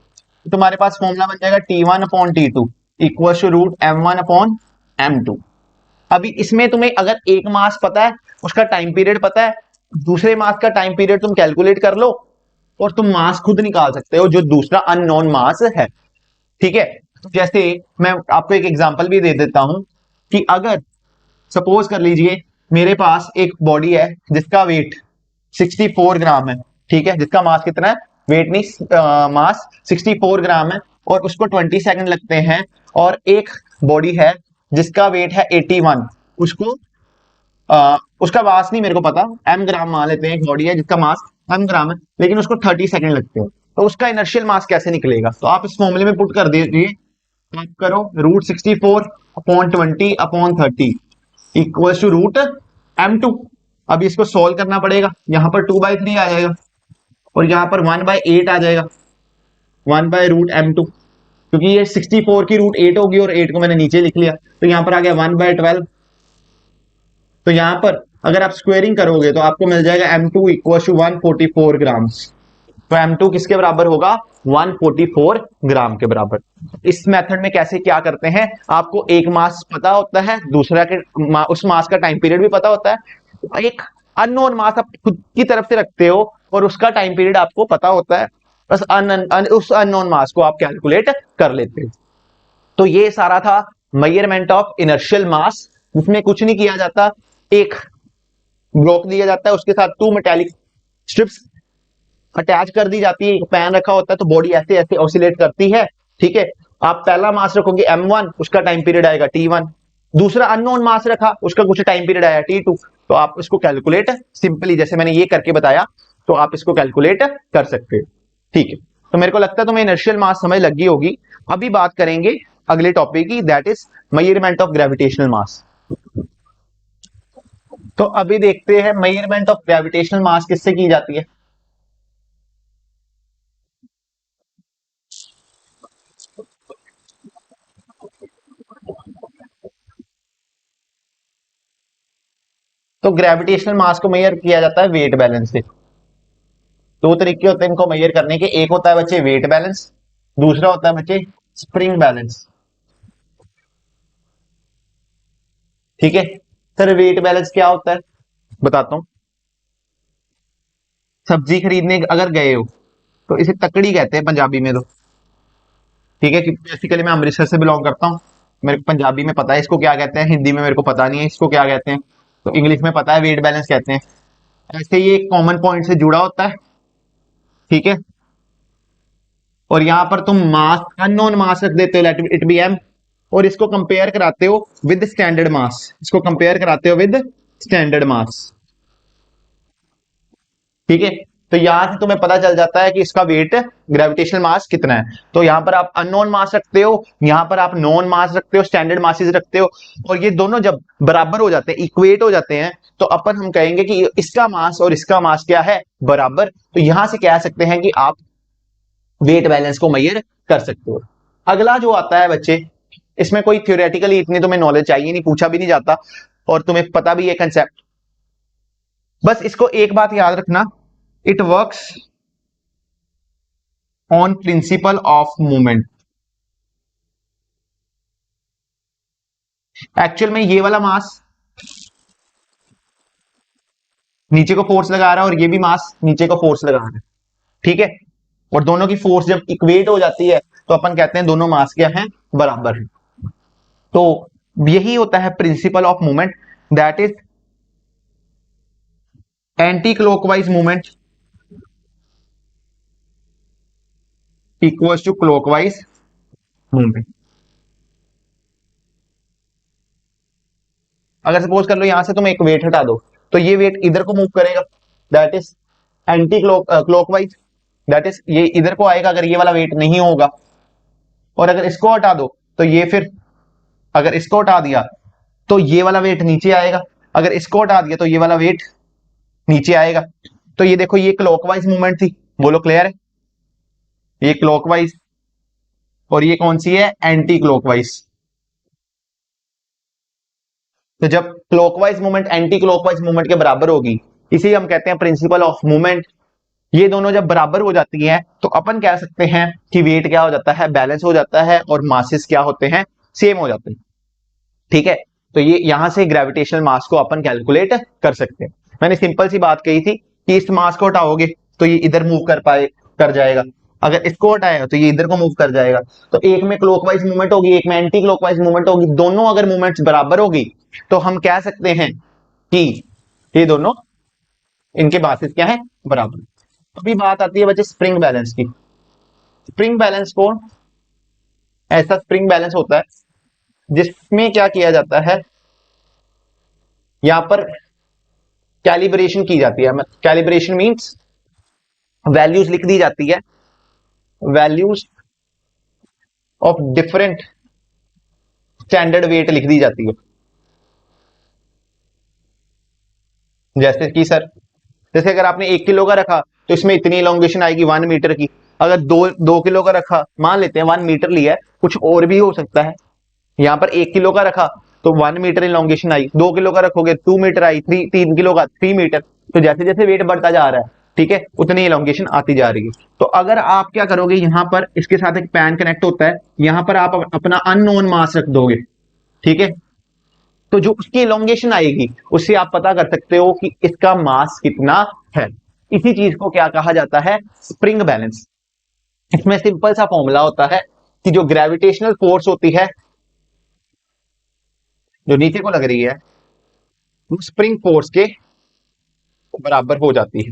तो तुम्हारे पास फॉर्मूला बन जाएगा T1 upon T2 equal to root M1 upon M2। अभी इसमें तुम्हें अगर एक मास पता है, उसका टाइम पीरियड पता है, दूसरे मास का टाइम पीरियड तुम कैलकुलेट कर लो और तुम मास खुद निकाल सकते हो जो दूसरा अननोन मास है, ठीक है। जैसे मैं आपको एक एग्जांपल भी दे देता हूं कि अगर सपोज कर लीजिए मेरे पास एक बॉडी है जिसका वेट 64 ग्राम है, ठीक है, जिसका मास कितना है, वेट नहीं मास 64 ग्राम है, और उसको 20 सेकंड लगते हैं। और एक बॉडी है जिसका वेट है 81, उसको उसका मास नहीं मेरे को पता, एम ग्राम मान लेते हैं, एक बॉडी है जिसका मास एम ग्राम है लेकिन उसको 30 सेकंड लगते हैं, तो उसका इनर्शियल मास कैसे निकलेगा। तो आप इस फॉर्मूले में पुट कर दीजिए, आप करो root 64 upon 20 upon 30 equal to root M2। अब इसको सॉल्व करना पड़ेगा, यहां पर 2/3 आ जाएगा और यहां पर 1/8 आ जाएगा, 1/√M2, क्योंकि ये 64 की रूट 8 होगी और 8 को मैंने नीचे लिख लिया, तो यहां पर आ गया 1/12। तो यहां पर अगर आप स्क्वेयरिंग करोगे तो आपको मिल जाएगा M2 इक्वल टू 144 ग्राम्स। तो M2 किसके बराबर होगा, 144 ग्राम के बराबर। इस मेथड में कैसे क्या करते हैं, आपको एक मास पता होता है, दूसरा के उस मास का टाइम पीरियड भी पता होता है, एक अननोन मास आप खुद की तरफ से रखते हो और उसका टाइम पीरियड आपको पता होता है, बस उस अननोन मास को आप कैलकुलेट कर लेते हो। तो ये सारा था मेजरमेंट ऑफ इनर्शियल मास, जिसमें कुछ नहीं किया जाता, एक ब्लॉक दिया जाता है, उसके साथ टू मेटालिक स्ट्रिप्स अटैच कर दी जाती है, एक पैन रखा होता है, तो बॉडी ऐसे ऐसे ऑसिलेट करती है, ठीक है। आप पहला मास रखोगे M1, उसका टाइम पीरियड आएगा T1, दूसरा अननोन मास रखा, उसका कुछ टाइम पीरियड आया t2, तो आप इसको कैलकुलेट सिंपली जैसे मैंने ये करके बताया, तो आप इसको कैलकुलेट कर सकते हो। ठीक है, तो मेरे को लगता है तुम्हें इनर्शियल मास समझ लगी होगी। अभी बात करेंगे अगले टॉपिक की, that is measurement of gravitational mass. तो अभी देखते हैं मेजरमेंट ऑफ ग्रेविटेशनल मास किससे की जाती है। तो ग्रेविटेशनल मास को मेजर किया जाता है वेट बैलेंस से। दो तरीके होते हैं इनको मेजर करने के, एक होता है बच्चे वेट बैलेंस, दूसरा होता है बच्चे स्प्रिंग बैलेंस। ठीक है, सर वेट बैलेंस क्या होता है बताता हूं। सब्जी खरीदने अगर गए हो तो इसे तकड़ी कहते हैं पंजाबी में तो। ठीक है, क्योंकि बेसिकली मैं अमृतसर से बिलोंग करता हूँ, मेरे को पंजाबी में पता है इसको क्या कहते हैं, हिंदी में मेरे को पता नहीं है इसको क्या कहते हैं, तो इंग्लिश में पता है वेट बैलेंस कहते हैं। ऐसे ये कॉमन पॉइंट से जुड़ा होता है। ठीक है, और यहां पर तुम मास अननोन मास रख देते हो, लेट इट बी एम, और इसको कंपेयर कराते हो विद स्टैंडर्ड मास, इसको कंपेयर कराते हो विद स्टैंडर्ड मास। ठीक है, तो यहां से तुम्हें पता चल जाता है कि इसका वेट ग्रेविटेशनल मास कितना है। तो यहां पर आप अननोन मास रखते हो, यहां पर आप नॉन मास रखते हो, स्टैंडर्ड मासेस रखते हो, और ये दोनों जब बराबर हो जाते हैं, इक्वेट हो जाते हैं, तो अपन हम कहेंगे कि इसका मास और इसका मास क्या है, बराबर। तो यहां से कह सकते हैं कि आप वेट बैलेंस को मेजर कर सकते हो। अगला जो आता है बच्चे, इसमें कोई थ्योरेटिकली इतनी तुम्हें नॉलेज चाहिए नहीं, पूछा भी नहीं जाता, और तुम्हें पता भी है कंसेप्ट। बस इसको एक बात याद रखना, it works on principal of movement. Actual में ये वाला मास नीचे को फोर्स लगा रहा है, और ये भी मास नीचे को फोर्स लगा रहा है। ठीक है, और दोनों की फोर्स जब इक्वेट हो जाती है, तो अपन कहते हैं दोनों मास क्या है, बराबर है। तो यही होता है principle of movement, that is anti clockwise movement equals to clockwise movement. अगर सपोज कर लो यहां से तुम एक वेट हटा दो, तो ये वेट इधर को मूव करेगा, that is anti clockwise, that is ये इधर को आएगा अगर ये वाला वेट नहीं होगा। और अगर इसको हटा दो तो ये फिर, अगर इसको हटा दिया तो ये वाला वेट नीचे आएगा, अगर इसको हटा दिया तो ये वाला वेट नीचे आएगा। तो ये देखो ये क्लॉकवाइज मूवमेंट थी, बोलो क्लियर है, ये क्लॉकवाइज, और ये कौन सी है, एंटी क्लॉकवाइज। तो जब clockwise movement anti clockwise movement के बराबर होगी, इसे हम कहते हैं प्रिंसिपल ऑफ मूवमेंट। ये दोनों जब बराबर हो जाती हैं, तो अपन कह सकते हैं कि वेट क्या हो जाता है, बैलेंस हो जाता है, और मासेस क्या होते हैं, सेम हो जाते हैं। ठीक है, तो ये यहां से ग्रेविटेशनल मास को अपन कैलकुलेट कर सकते हैं। मैंने सिंपल सी बात कही थी कि इस मास को हटाओगे तो ये इधर मूव कर जाएगा, अगर इसको हटाया तो ये इधर को मूव कर जाएगा। तो एक में क्लॉकवाइज मूवमेंट होगी, एक में एंटी क्लॉकवाइज मूवमेंट होगी, दोनों अगर मूवमेंट्स बराबर होगी, तो हम कह सकते हैं कि ये दोनों, इनके बासिस क्या है, बराबर। अभी बात आती है बच्चे स्प्रिंग बैलेंस की। स्प्रिंग बैलेंस को, ऐसा स्प्रिंग बैलेंस होता है जिसमें क्या किया जाता है, यहां पर कैलिब्रेशन की जाती है। कैलिब्रेशन मींस वैल्यूज लिख दी जाती है, values of different standard weight लिख दी जाती है। जैसे कि सर, जैसे अगर आपने 1 किलो का रखा तो इसमें इतनी इलोंगेशन आएगी 1 मीटर की। अगर 2 किलो का रखा, मान लेते हैं 1 मीटर लिया है, कुछ और भी हो सकता है। यहां पर 1 किलो का रखा तो 1 मीटर इलोंगेशन आई, 2 किलो का रखोगे 2 मीटर आई, 3 किलो का 3 मीटर। तो जैसे जैसे वेट बढ़ता जा रहा है, ठीक है, उतनी इलोंगेशन आती जा रही है। तो अगर आप क्या करोगे, यहां पर इसके साथ एक पैन कनेक्ट होता है, यहां पर आप अपना अननोन मास रख दोगे। ठीक है, तो जो उसकी इलोंगेशन आएगी उससे आप पता कर सकते हो कि इसका मास कितना है। इसी चीज को क्या कहा जाता है, स्प्रिंग बैलेंस। इसमें सिंपल सा फॉर्मूला होता है कि जो ग्रेविटेशनल फोर्स होती है जो नीचे को लग रही है, वो स्प्रिंग फोर्स के बराबर हो जाती है।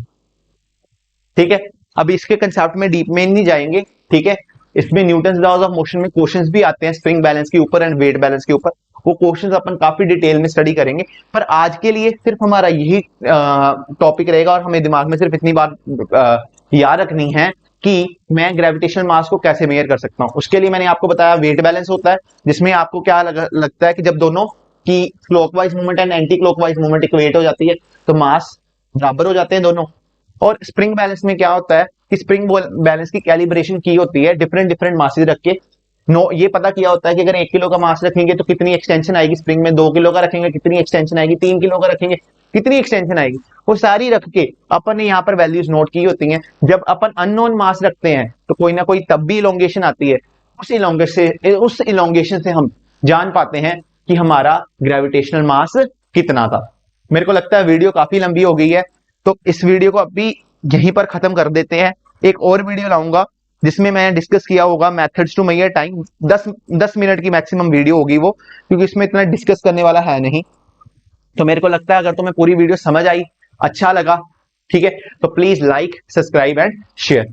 ठीक है, अब इसके कंसेप्ट में डीप में नहीं जाएंगे। ठीक है, इसमें न्यूटन लॉज ऑफ मोशन में क्वेश्चंस भी आते हैं स्प्रिंग बैलेंस के ऊपर एंड वेट बैलेंस के ऊपर, वो क्वेश्चंस अपन काफी डिटेल में स्टडी करेंगे। पर आज के लिए सिर्फ हमारा यही टॉपिक रहेगा और हमें दिमाग में सिर्फ इतनी बात याद रखनी है कि मैं ग्रेविटेशनल मास को कैसे मेजर कर सकता हूं। उसके लिए मैंने आपको बताया वेट बैलेंस होता है, जिसमें आपको क्या लगता है कि जब दोनों की clockwise movement and anti clockwise movement equate हो जाती है तो मास बराबर हो जाते हैं दोनों। और स्प्रिंग बैलेंस में क्या होता है कि स्प्रिंग बैलेंस की कैलिब्रेशन की होती है डिफरेंट डिफरेंट मासेज रख के। नो ये पता किया होता है कि अगर 1 किलो का मास रखेंगे तो कितनी एक्सटेंशन आएगी स्प्रिंग में, 2 किलो का रखेंगे कितनी एक्सटेंशन आएगी, 3 किलो का रखेंगे कितनी एक्सटेंशन आएगी, वो सारी रख के अपन ने यहाँ पर वैल्यूज नोट की होती हैं। जब अपन अननोन मास रखते हैं तो कोई ना कोई तब भी इलोंगेशन आती है, उस इलोंगेशन से हम जान पाते हैं कि हमारा ग्रेविटेशनल मास कितना था। मेरे को लगता है वीडियो काफी लंबी हो गई है, तो इस वीडियो को अभी यहीं पर खत्म कर देते हैं। एक और वीडियो लाऊंगा जिसमें मैं डिस्कस किया होगा methods to measure time. 10 minute की मैक्सिमम वीडियो होगी वो, क्योंकि इसमें इतना डिस्कस करने वाला है नहीं। तो मेरे को लगता है अगर तुम्हें पूरी वीडियो समझ आई, अच्छा लगा, ठीक है, तो please like, subscribe and share.